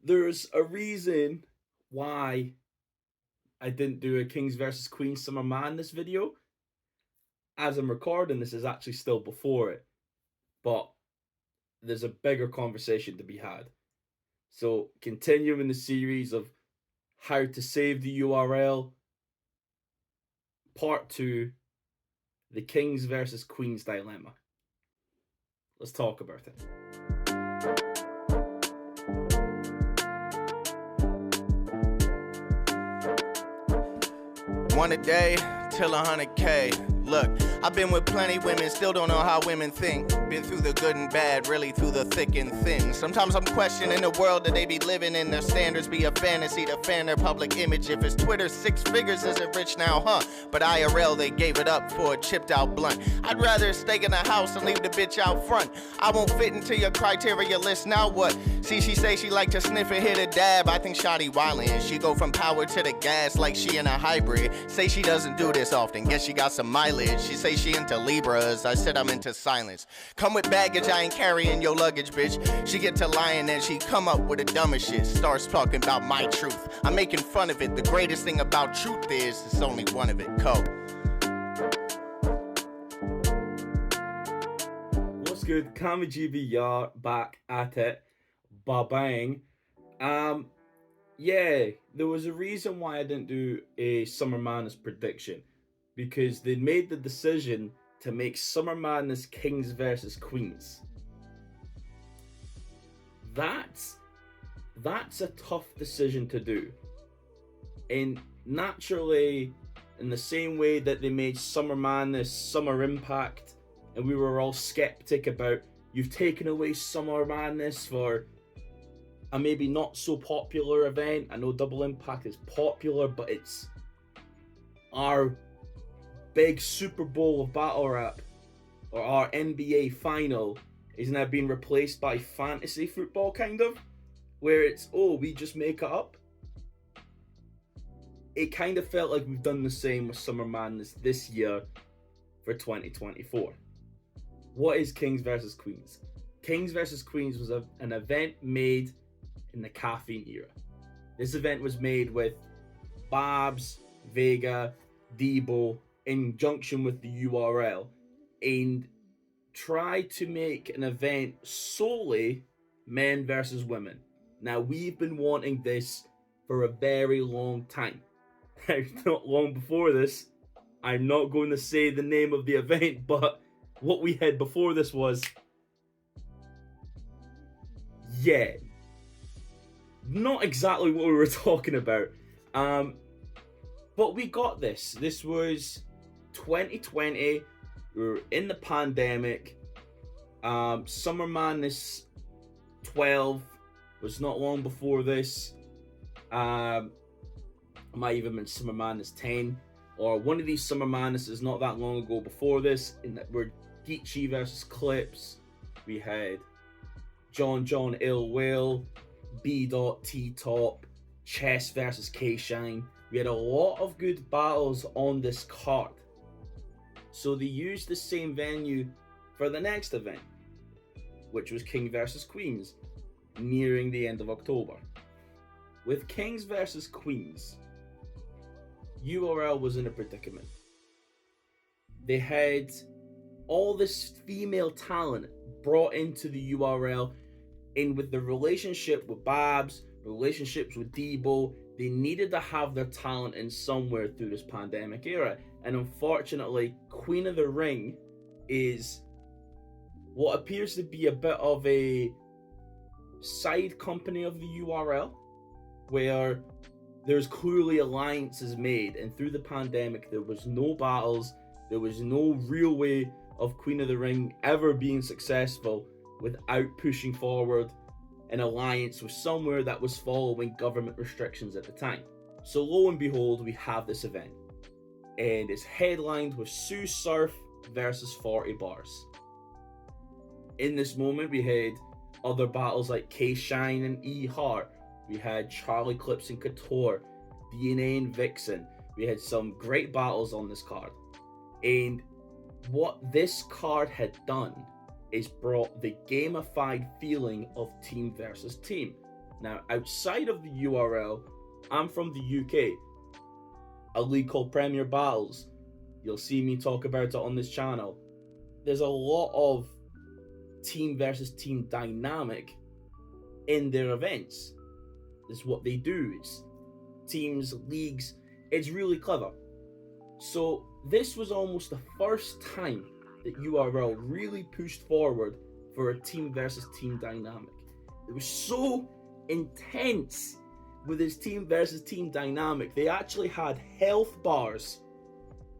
There's a reason why I didn't do a Kings versus Queens Summer Madness video. As I'm recording, this is actually still before it, but there's a bigger conversation to be had. So, continuing the series of how to save the URL, part 2, the Kings versus Queens dilemma. Let's talk about it. One a day till 100K. Look, I've been with plenty women, still don't know how women think. Been through the good and bad, really through the thick and thin. Sometimes I'm questioning the world that they be living in. Their standards be a fantasy to fan their public image. If it's Twitter, 6 figures isn't rich now, huh? But IRL, they gave it up for a chipped out blunt. I'd rather stay in the house and leave the bitch out front. I won't fit into your criteria list, now what? See, she say she like to sniff and hit a dab. I think Shotty wildin'. She go from power to the gas like she in a hybrid. Say she doesn't do this often, guess she got some mileage. She say she into Libras, I said I'm into silence. Come with baggage, I ain't carrying your luggage, bitch. She get to lying and she come up with the dumbest shit. Starts talking about my truth, I'm making fun of it. The greatest thing about truth is, it's only one of it, What's good? Cammygbr back at it. Ba-bang. Yeah, there was a reason why I didn't do a Summer Madness prediction. Because they made the decision to make Summer Madness Kings versus Queens. That's a tough decision to do. And naturally, in the same way that they made Summer Madness Summer Impact, and we were all skeptic about, you've taken away Summer Madness for a maybe not so popular event. I know Double Impact is popular, but it's our big Super Bowl of battle rap, or our NBA final, is now being replaced by fantasy football, kind of, where it's, oh, we just make it up. It kind of felt like we've done the same with Summer Madness this year for 2024. What is Kings versus Queens? Kings versus Queens was an event made in the caffeine era. This event was made with Babs, Vega, Debo, in junction with the URL, and tried to make an event solely men versus women. Now, we've been wanting this for a very long time. Not long before this, I'm not going to say the name of the event, but what we had before this was, yeah, not exactly what we were talking about. But we got this. This was 2020. We were in the pandemic. Summer Madness 12 was not long before this. It might even been Summer Madness 10, or one of these Summer Madnesses not that long ago before this. In that we're Geechee versus Clips. We had John Ill Will, B. T Top, Chess versus K Shine. We had a lot of good battles on this card. So they used the same venue for the next event, which was King versus Queens, nearing the end of October. With Kings versus Queens, URL was in a predicament. They had all this female talent brought into the URL, and with the relationship with Babs, relationships with Debo, they needed to have their talent in somewhere through this pandemic era. And unfortunately, Queen of the Ring is what appears to be a bit of a side company of the URL, where there's clearly alliances made, and through the pandemic there was no battles, there was no real way of Queen of the Ring ever being successful without pushing forward an alliance with somewhere that was following government restrictions at the time. So lo and behold, we have this event, and it's headlined with Sue Surf versus 40 Bars. In this moment, we had other battles like K Shine and E Hart. We had Charlie Clips and Couture, DNA and Vixen. We had some great battles on this card. And what this card had done is brought the gamified feeling of team versus team. Now, outside of the URL, I'm from the UK. A league called Premier Battles. You'll see me talk about it on this channel. There's a lot of team versus team dynamic in their events. It's what they do. It's teams, leagues. It's really clever. So this was almost the first time that URL really pushed forward for a team versus team dynamic. It was so intense with his team versus team dynamic. They actually had health bars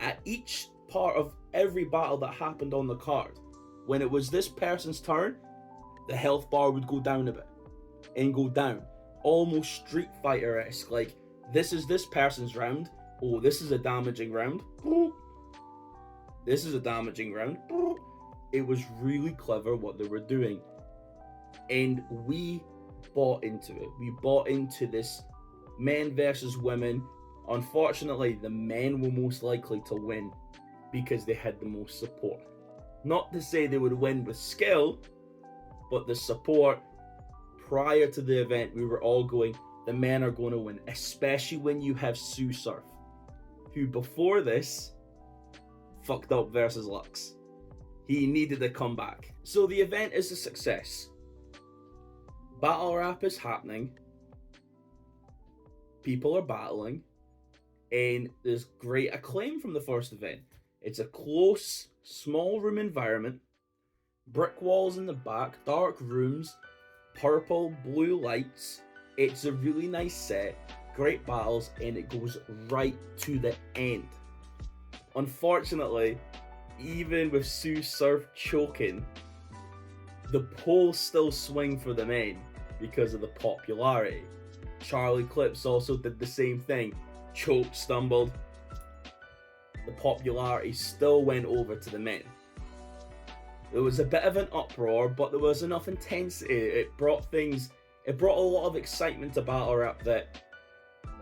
at each part of every battle that happened on the card. When it was this person's turn, the health bar would go down a bit and go down, almost Street Fighter-esque. Like, this is this person's round. Oh, this is a damaging round. This is a damaging round. It was really clever what they were doing, and we bought into it. We bought into this men versus women. Unfortunately, the men were most likely to win because they had the most support. Not to say they would win with skill, but the support. Prior to the event, we were all going, the men are going to win, especially when you have Sue Surf, who before this fucked up versus Lux. He needed a comeback. So the event is a success. Battle rap is happening. People are battling. And there's great acclaim from the first event. It's a close, small room environment. Brick walls in the back, dark rooms, purple, blue lights. It's a really nice set, great battles, and it goes right to the end. Unfortunately, even with Sue Surf choking, the polls still swing for the men because of the popularity. Charlie Clips also did the same thing. Choked, stumbled. The popularity still went over to the men. There was a bit of an uproar, but there was enough intensity. It brought a lot of excitement to battle rap that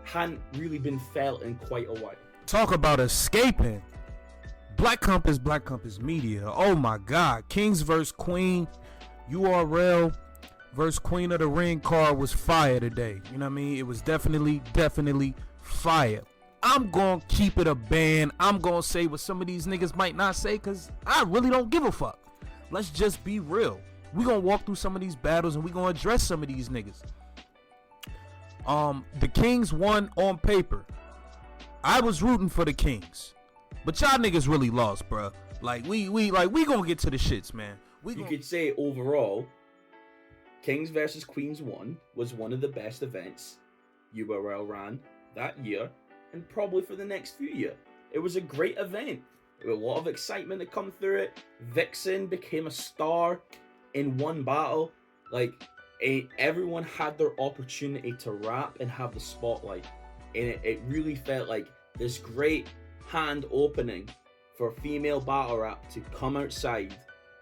hadn't really been felt in quite a while. Talk about escaping. Black Compass Media. Oh my God. Kings vs. Queen. URL versus Queen of the Ring card was fire today. You know what I mean? It was definitely fire. I'm gonna keep it a band. I'm gonna say what some of these niggas might not say, because I really don't give a fuck. Let's just be real. We gonna walk through some of these battles and we gonna address some of these niggas. The Kings won on paper. I was rooting for the Kings, but y'all niggas really lost, bruh. Like we gonna get to the shits, man. You could say overall, Kings versus Queens 1 was one of the best events URL ran that year, and probably for the next few years. It was a great event. There was a lot of excitement that come through it. Vixen became a star in one battle. Like, everyone had their opportunity to rap and have the spotlight. And it really felt like this great hand opening for female battle rap to come outside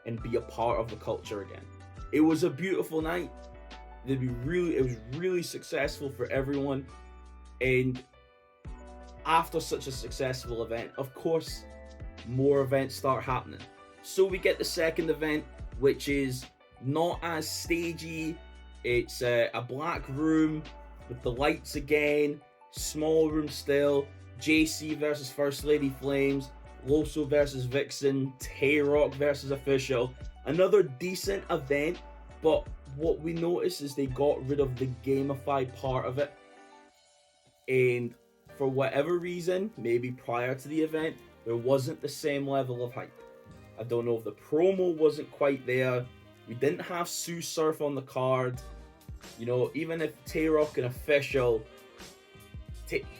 and be a part of the culture again. It was a beautiful night. It was really successful for everyone. And after such a successful event, of course, more events start happening. So we get the second event, which is not as stagey. It's a black room with the lights again, small room still. JC versus First Lady Flames, Loso versus Vixen, Tay-Rock versus Official. Another decent event, but what we noticed is they got rid of the gamified part of it. And for whatever reason, maybe prior to the event, there wasn't the same level of hype. I don't know if the promo wasn't quite there. We didn't have Sue Surf on the card. You know, even if Tay-Rock and Official,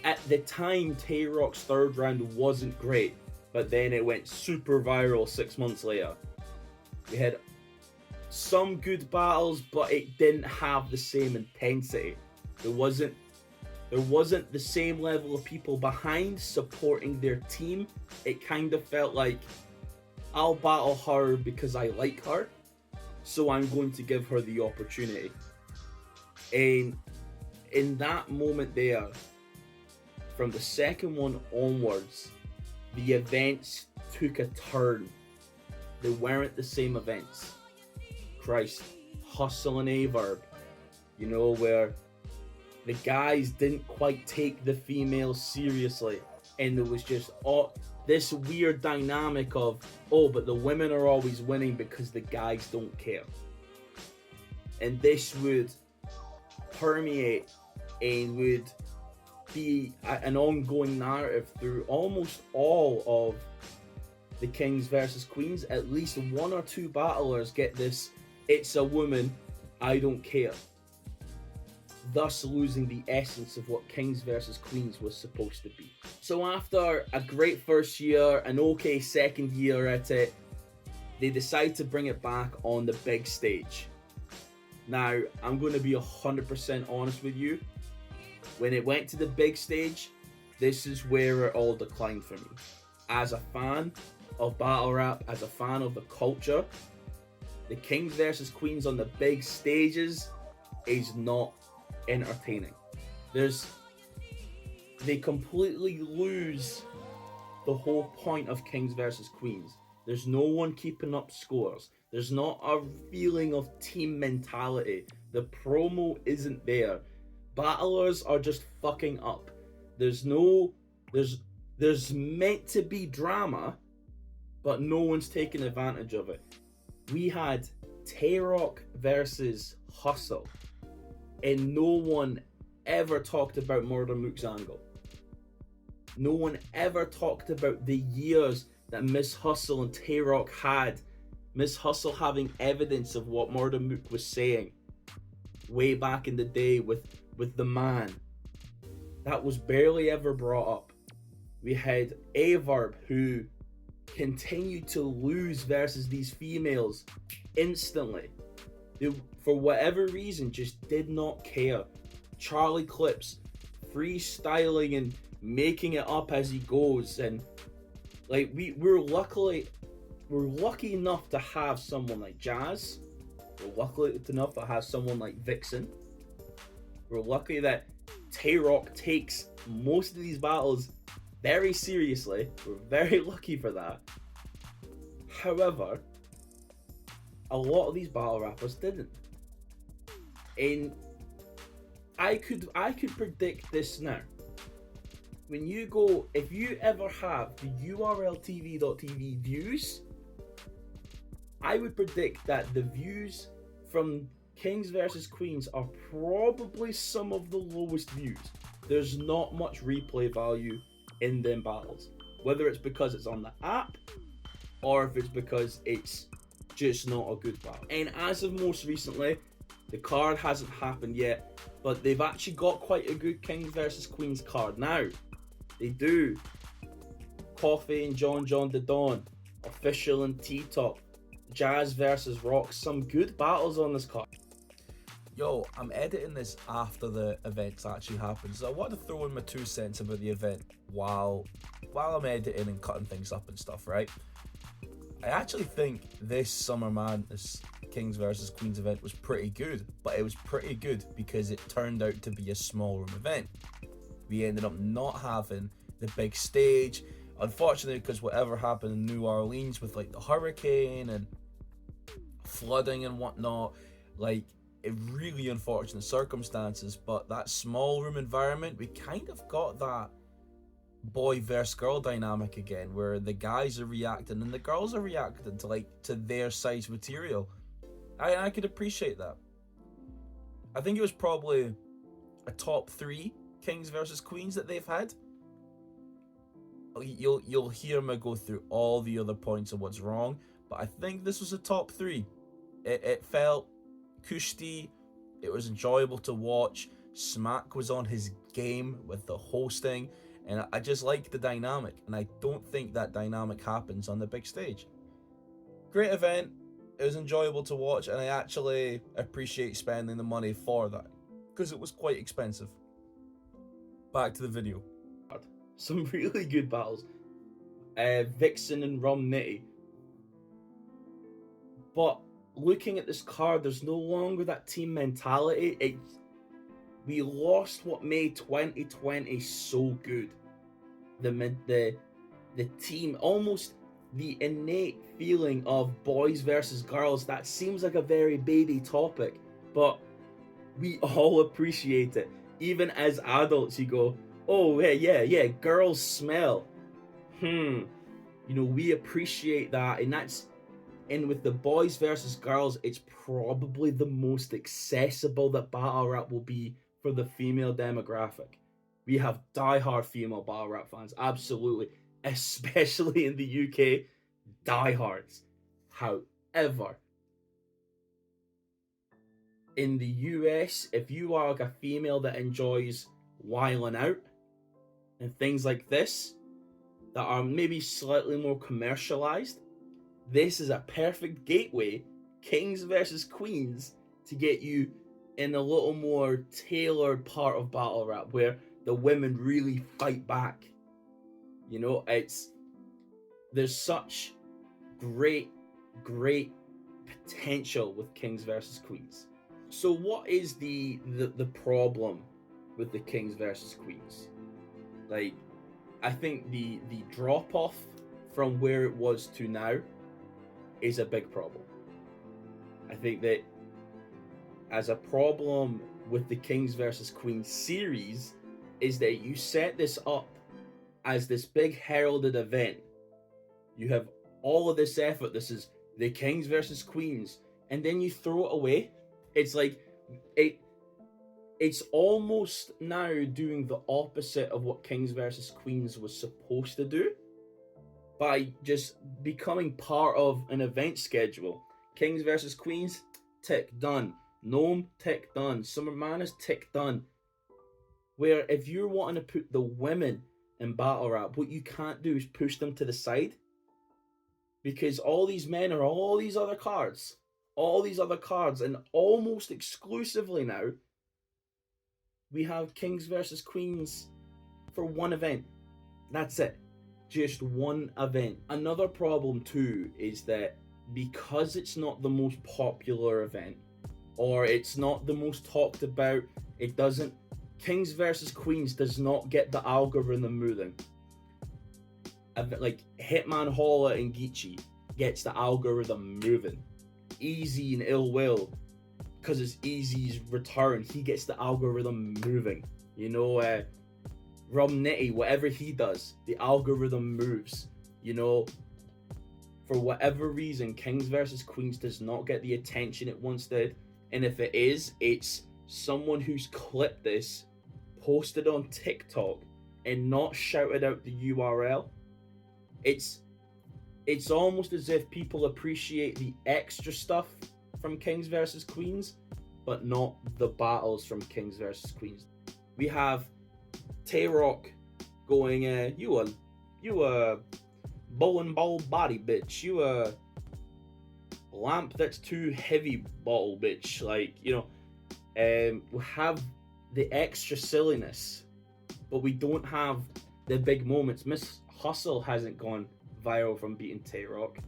at the time, Tay-Rock's third round wasn't great, but then it went super viral 6 months later. We had some good battles, but it didn't have the same intensity. There wasn't the same level of people behind supporting their team. It kind of felt like, I'll battle her because I like her, so I'm going to give her the opportunity. And in that moment there, from the second one onwards, the events took a turn. They weren't the same events. Christ, Hustle and Averb, you know, where the guys didn't quite take the females seriously, and there was just this weird dynamic of, oh, but the women are always winning because the guys don't care. And this would permeate and would be an ongoing narrative through almost all of the Kings versus Queens. At least one or two battlers get this, it's a woman, I don't care, thus losing the essence of what Kings versus Queens was supposed to be. So after a great first year, an okay second year at it, they decide to bring it back on the big stage. Now, I'm going to be 100% honest with you. When it went to the big stage, this is where it all declined for me. As a fan of battle rap, as a fan of the culture, the Kings versus Queens on the big stages is not entertaining. They completely lose the whole point of Kings versus Queens. There's no one keeping up scores. There's not a feeling of team mentality. The promo isn't there. Battlers are just fucking up. There's meant to be drama, but no one's taking advantage of it. We had Tay-Rock versus Hustle, and no one ever talked about Murder Mook's angle. No one ever talked about the years that Miss Hustle and Tay-Rock had. Miss Hustle having evidence of what Murder Mook was saying way back in the day with the man. That was barely ever brought up. We had Averb, who continued to lose versus these females instantly. They, for whatever reason, just did not care. Charlie Clips freestyling and making it up as he goes, and like we're lucky enough to have someone like Jazz. We're lucky enough to have someone like Vixen. We're lucky that Tay-Rock takes most of these battles very seriously. We're very lucky for that. However, a lot of these battle rappers didn't. And I could predict this now. When you go, if you ever have the URLTV.tv views, I would predict that the views from Kings versus Queens are probably some of the lowest views. There's not much replay value in them battles. Whether it's because it's on the app, or if it's because it's just not a good battle. And as of most recently, the card hasn't happened yet, but they've actually got quite a good Kings versus Queens card now. They do. Coffee and John the Don, Official and T-Top, Jazz versus Rock, some good battles on this card. Yo, I'm editing this after the events actually happened, so I want to throw in my 2 cents about the event while I'm editing and cutting things up and stuff, right? I actually think this Summer Madness Kings versus Queens event was pretty good, but it was pretty good because it turned out to be a small room event. We ended up not having the big stage, unfortunately, because whatever happened in New Orleans with like the hurricane and flooding and whatnot, like really unfortunate circumstances. But that small room environment, we kind of got that boy versus girl dynamic again, where the guys are reacting and the girls are reacting to their size material. I could appreciate that. I think it was probably a top 3 Kings versus Queens that they've had. You'll hear me go through all the other points of what's wrong, but I think this was a top 3. It felt cushy, it was enjoyable to watch. Smack was on his game with the hosting, and I just like the dynamic, and I don't think that dynamic happens on the big stage. Great event, it was enjoyable to watch, and I actually appreciate spending the money for that, because it was quite expensive. Back to the video. Some really good battles. Vixen and Rum Nitty. But looking at this card, there's no longer that team mentality. We lost what made 2020 so good. The team, almost the innate feeling of boys versus girls. That seems like a very baby topic, but We all appreciate it. Even as adults, you go, oh, yeah, girls smell. You know, we appreciate that. And with the boys versus girls, it's probably the most accessible that battle rap will be for the female demographic. We have diehard female battle rap fans, absolutely, especially in the UK, diehards. However, in the US, if you are like a female that enjoys wilding out and things like this that are maybe slightly more commercialized, this is a perfect gateway, kings versus queens, to get you in a little more tailored part of battle rap where the women really fight back. You know, there's such great potential with kings versus queens. So what is the problem with the kings versus queens? Like, I think the drop off from where it was to now is a big problem. I think that as a problem with the kings versus queens series is that you set this up as this big heralded event. You have all of this effort. This is the kings versus queens, and then you throw it away. It's like it's almost now doing the opposite of what kings versus queens was supposed to do by just becoming part of an event schedule. Kings versus queens, tick, done. Gnome, tick, done. Summer Madness, tick, done. Where if you're wanting to put the women in battle rap, what you can't do is push them to the side, because all these men are all these other cards, and almost exclusively now we have kings versus queens for one event. That's it, just one event. Another problem too is that because it's not the most popular event, or it's not the most talked about, kings versus queens does not get the algorithm moving. Like Hitman Holla and Geechee gets the algorithm moving. Easy and Ill Will, because it's Easy's return, he gets the algorithm moving. You know, Rum Nitty, whatever he does, the algorithm moves. You know, for whatever reason, kings versus queens does not get the attention it once did. And if it is, it's someone who's clipped this, posted on TikTok, and not shouted out the URL. It's almost as if people appreciate the extra stuff from Kings versus Queens, but not the battles from Kings versus Queens. We have Tay-Rock going, you a bowling ball body bitch, you a lamp that's too heavy bottle bitch. Like, you know, we have the extra silliness, but we don't have the big moments. Miss Hustle hasn't gone viral from beating Tay-Rock.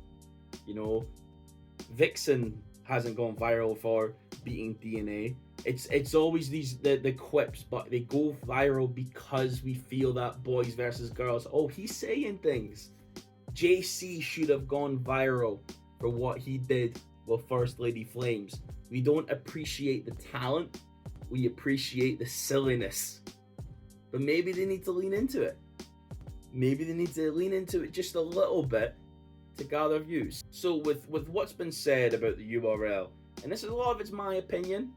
You know, Vixen hasn't gone viral for beating DNA. It's always the quips, but they go viral because we feel that boys versus girls. Oh, he's saying things. JC should have gone viral for what he did with First Lady Flames. We don't appreciate the talent, we appreciate the silliness. But maybe they need to lean into it. Maybe they need to lean into it just a little bit to gather views. So with what's been said about the URL, and this is a lot of it's my opinion,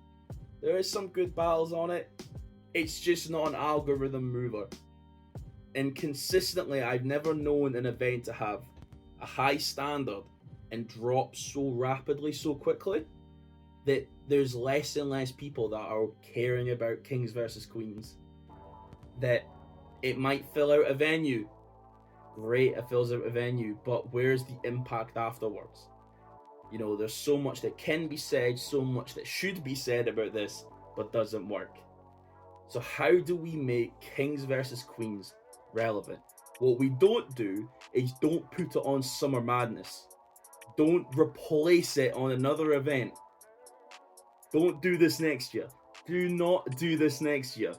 there is some good battles on it, it's just not an algorithm mover. And consistently, I've never known an event to have a high standard and drop so rapidly, so quickly, that there's less and less people that are caring about Kings versus Queens. That it might fill out a venue. Great, it fills out a venue, but where's the impact afterwards? You know, there's so much that can be said, so much that should be said about this, but doesn't work. So how do we make Kings versus Queens relevant? What we don't do is don't put it on Summer Madness. Don't replace it on another event. Don't do this next year. Do not do this next year.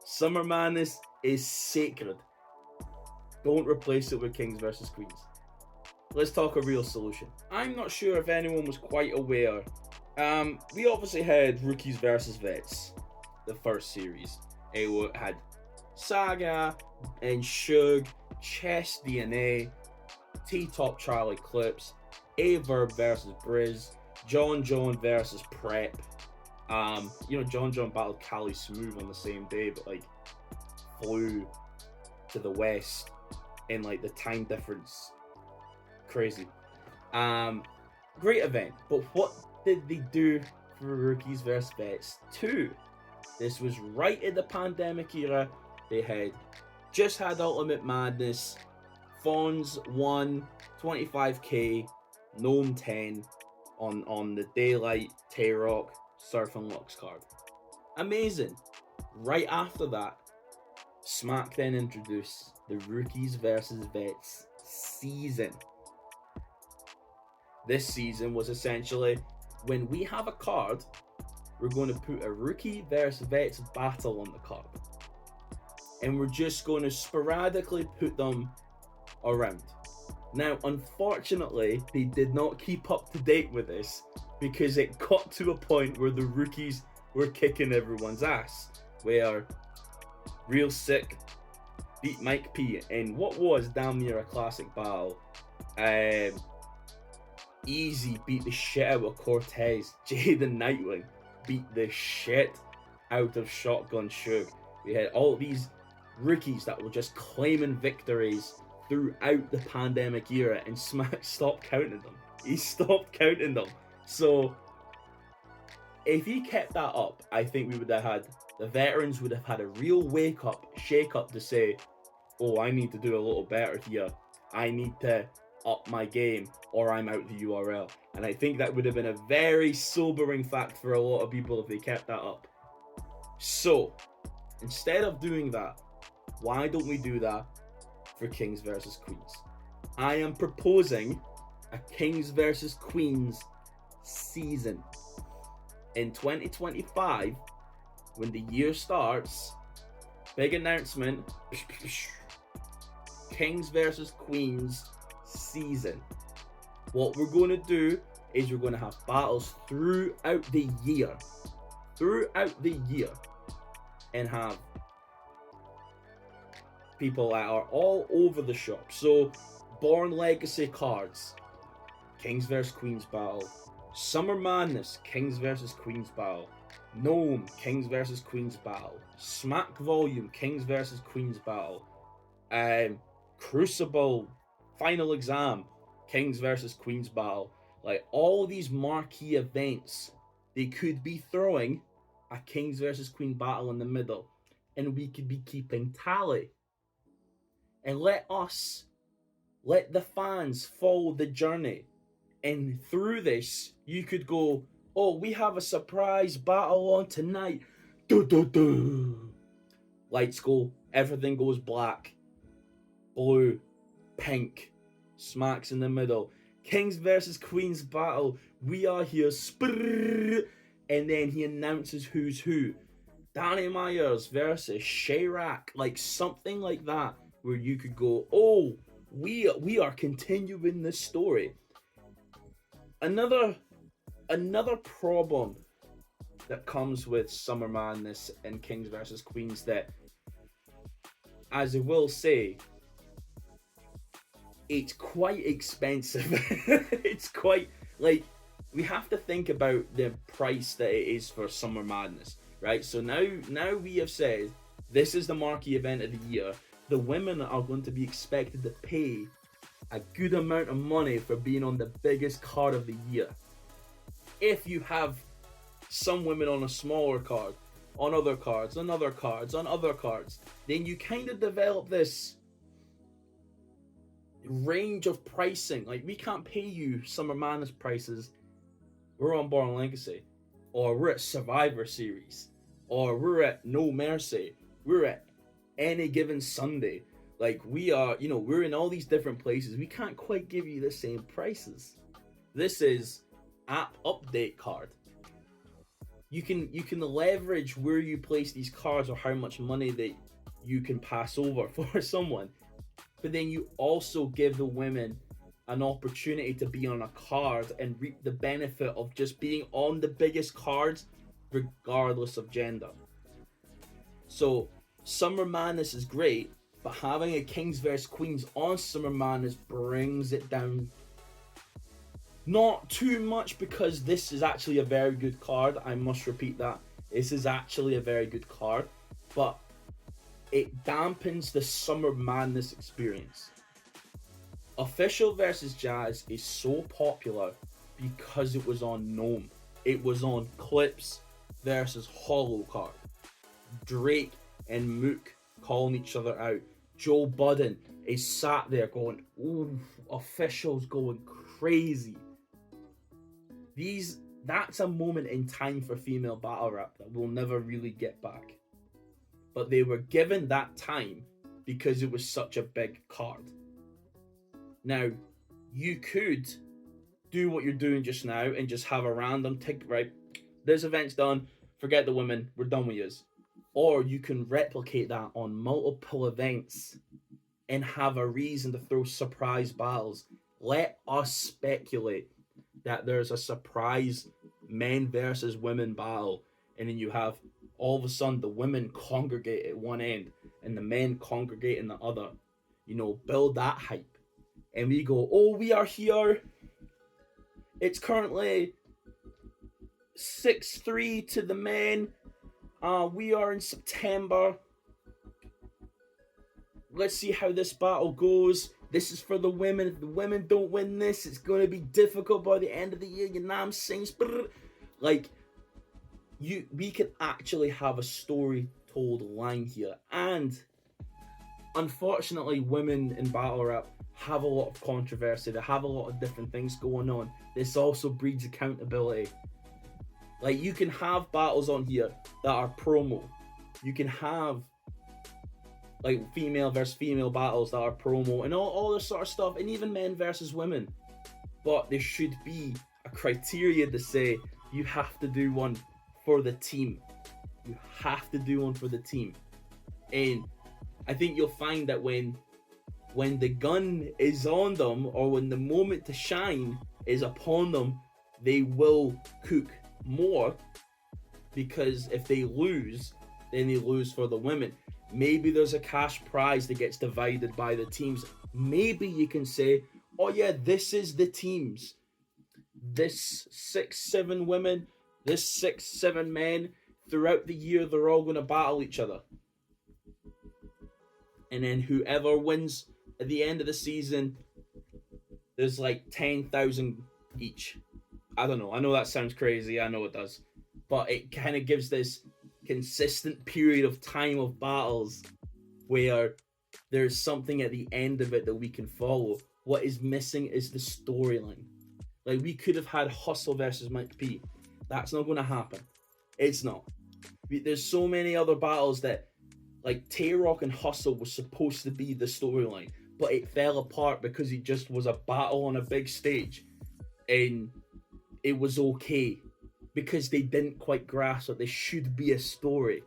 Summer Madness is sacred. Don't replace it with Kings versus Queens. Let's talk a real solution. I'm not sure if anyone was quite aware We obviously had Rookies versus Vets, the first series. It had Saga and Suge, Chess DNA, T-Top Charlie Clips, A-Verb versus Briz, John versus Prep. John battled Kaale Smooth on the same day, but like flew to the west in like the time difference. Crazy. Great event, but what did they do for Rookies vs Vets 2? This was right in the pandemic era. They had just had Ultimate Madness. Fonz won 25k, Gnome 10 on the Daylight, Tay-Rock, Surf and Lux card. Amazing. Right after that, Smack then introduced the Rookies vs Vets season. This season was essentially, when we have a card, we're going to put a Rookie versus Vets battle on the card. And we're just going to sporadically put them around. Now, unfortunately, they did not keep up to date with this because it got to a point where the rookies were kicking everyone's ass. Where Real Sick beat Mike P in what was damn near a classic battle. Easy beat the shit out of Cortez. Jaden Nightwing beat the shit out of Shotgun Suge. We had all these rookies that were just claiming victories throughout the pandemic era, and Smack stopped counting them. He stopped counting them. So if he kept that up, I think we would have had, the veterans would have had a real shake up to say, oh, I need to do a little better here. I need to up my game or I'm out the URL. And I think that would have been a very sobering fact for a lot of people if they kept that up. So instead of doing that, why don't we do that for Kings versus Queens? I am proposing a Kings versus Queens season in 2025 when the year starts. Big announcement. Kings versus Queens season. What we're going to do is we're going to have battles throughout the year, and have people that are all over the shop. So Born Legacy cards, Kings vs Queens battle. Summer Madness, Kings vs Queens battle. Gnome, Kings vs Queens battle. Smack Volume, Kings vs Queens battle. Crucible, Final Exam, Kings vs Queens battle. Like all these marquee events, they could be throwing a Kings vs Queen battle in the middle, and we could be keeping tally. And let the fans follow the journey. And through this, you could go, oh, we have a surprise battle on tonight. Do, do, do. Lights go, everything goes black, blue, pink, Smack's in the middle. Kings versus Queens battle. We are here. And then he announces who's who. Danny Myers versus Shayrak. Like something like that. Where you could go, oh, we are continuing this story. Another problem that comes with Summer Madness and Kings versus Queens, that, as I will say, it's quite expensive. It's quite, like, we have to think about the price that it is for Summer Madness, right? So now we have said this is the marquee event of the year. The women are going to be expected to pay a good amount of money for being on the biggest card of the year. If you have some women on a smaller card, on other cards, on other cards, on other cards, then you kind of develop this range of pricing. Like, we can't pay you Summer Madness prices. We're on Born Legacy, or we're at Survivor Series, or we're at No Mercy, we're at Any Given Sunday. Like, we are, we're in all these different places. We can't quite give you the same prices. This is app update card. You can leverage where you place these cards or how much money that you can pass over for someone. But then you also give the women an opportunity to be on a card and reap the benefit of just being on the biggest cards regardless of gender. So Summer Madness is great, but having a Kings vs Queens on Summer Madness brings it down. Not too much, because this is actually a very good card. I must repeat that. This is actually a very good card, but it dampens the Summer Madness experience. Official versus Jazz is so popular because it was on Gnome. It was on Clips versus Hollow card. Drake and Mook calling each other out. Joe Budden is sat there going, ooh, officials going crazy. That's a moment in time for female battle rap that we'll never really get back. But they were given that time because it was such a big card. Now, you could do what you're doing just now and just have a random tick, right? This event's done, forget the women, we're done with yous. Or you can replicate that on multiple events and have a reason to throw surprise battles. Let us speculate that there's a surprise men versus women battle, and then you have all of a sudden the women congregate at one end and the men congregate in the other. You know, build that hype. And we go, oh, we are here. It's currently 6-3 to the men. We are in September. Let's see how this battle goes. This is for the women. If the women don't win this, it's going to be difficult by the end of the year. You know what I'm saying? Like, we can actually have a story told line here. And unfortunately, women in battle rap have a lot of controversy. They have a lot of different things going on. This also breeds accountability. Like, you can have battles on here that are promo. You can have like female versus female battles that are promo and all this sort of stuff, and even men versus women. But there should be a criteria to say you have to do one for the team. You have to do one for the team. And I think you'll find that when the gun is on them, or when the moment to shine is upon them, they will cook more, because if they lose, then they lose for the women. Maybe there's a cash prize that gets divided by the teams. Maybe you can say, oh yeah, this is the teams. This 6-7 women, this 6-7 men, throughout the year, they're all going to battle each other. And then whoever wins at the end of the season, there's like 10,000 each. I don't know. I know that sounds crazy. I know it does. But it kind of gives this consistent period of time of battles where there's something at the end of it that we can follow. What is missing is the storyline. Like, we could have had Hustle versus Mike P. That's not going to happen. It's not. There's so many other battles that, like, Tay-Rock and Hustle was supposed to be the storyline, but it fell apart because it just was a battle on a big stage, and it was okay because they didn't quite grasp that there should be a story.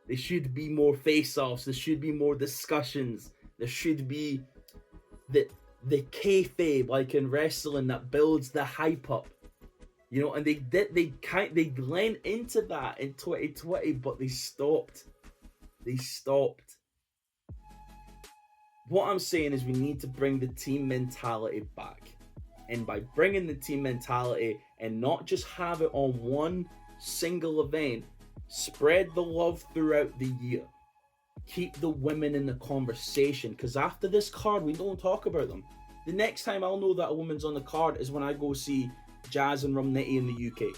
There should be more face-offs. There should be more discussions. There should be the kayfabe, like in wrestling, that builds the hype up. You know, and they lent into that in 2020, but they stopped. They stopped. What I'm saying is we need to bring the team mentality back. And by bringing the team mentality and not just have it on one single event, spread the love throughout the year. Keep the women in the conversation, because after this card, we don't talk about them. The next time I'll know that a woman's on the card is when I go see Jazz and Rumnitty in the UK.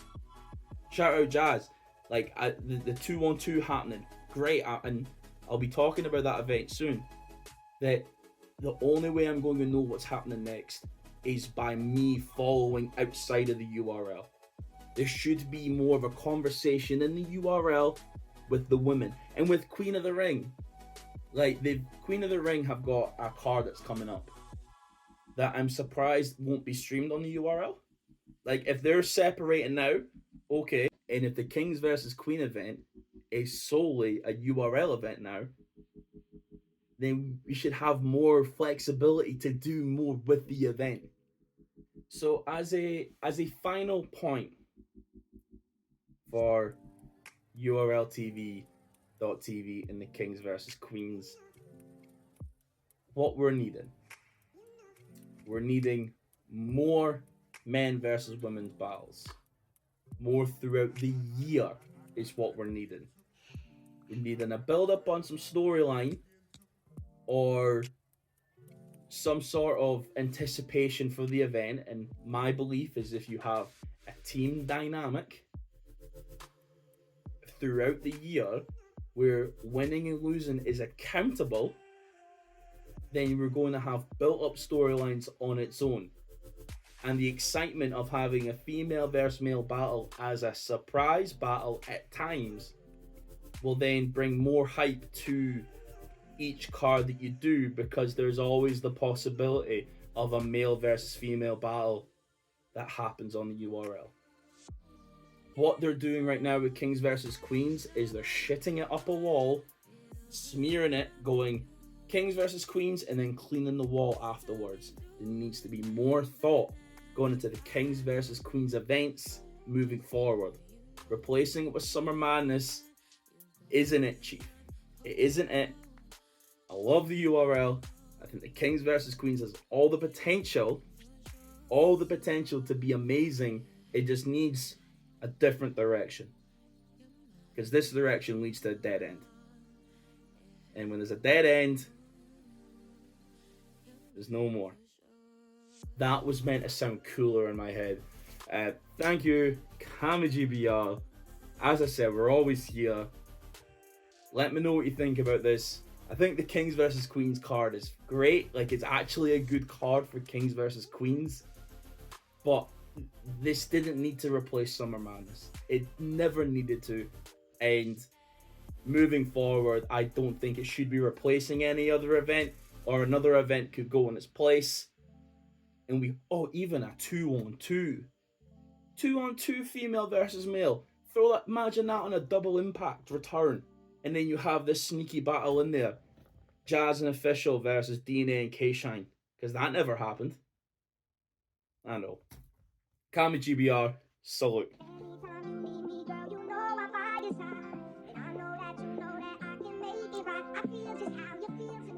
Shout out Jazz. Like, the 2-on-2 happening. Great. And I'll be talking about that event soon. That the only way I'm going to know what's happening next is by me following outside of the URL. There should be more of a conversation in the URL with the women. And with Queen of the Ring, like, the Queen of the Ring have got a card that's coming up that I'm surprised won't be streamed on the URL. Like, if they're separating now, okay. And if the Kings versus Queen event is solely a URL event now, then we should have more flexibility to do more with the event. So as a final point for URL TV and the Kings versus Queens, what we're needing more men versus women's battles. More throughout the year is what we're needing. We're needing a build up on some storyline or some sort of anticipation for the event. And my belief is if you have a team dynamic throughout the year where winning and losing is accountable, then we're going to have built up storylines on its own. And the excitement of having a female versus male battle as a surprise battle at times will then bring more hype to each card that you do, because there's always the possibility of a male versus female battle that happens on the URL. What they're doing right now with Kings versus Queens is they're shitting it up a wall, smearing it, going Kings versus Queens, and then cleaning the wall afterwards. There needs to be more thought going into the Kings versus Queens events moving forward. Replacing it with Summer Madness isn't it, Chief. It isn't it. I love the URL. I think the Kings versus Queens has all the potential to be amazing. It just needs a different direction, because this direction leads to a dead end. And when there's a dead end, there's no more. That was meant to sound cooler in my head. Thank you, Cammygbr. As I said, we're always here. Let me know what you think about this. I think the Kings versus Queens card is great. Like, it's actually a good card for Kings versus Queens. But this didn't need to replace Summer Madness. It never needed to. And moving forward, I don't think it should be replacing any other event, or another event could go in its place. And even a 2-on-2. 2-on-2 female versus male. Imagine that on a double impact return. And then you have this sneaky battle in there. Jazz and Official versus DNA and K-Shine. Because that never happened. I know. Cammygbr, salute. Anytime you need me, girl, you know I'm by your side. And I know that you know that I can make it right. I feel just how you feel.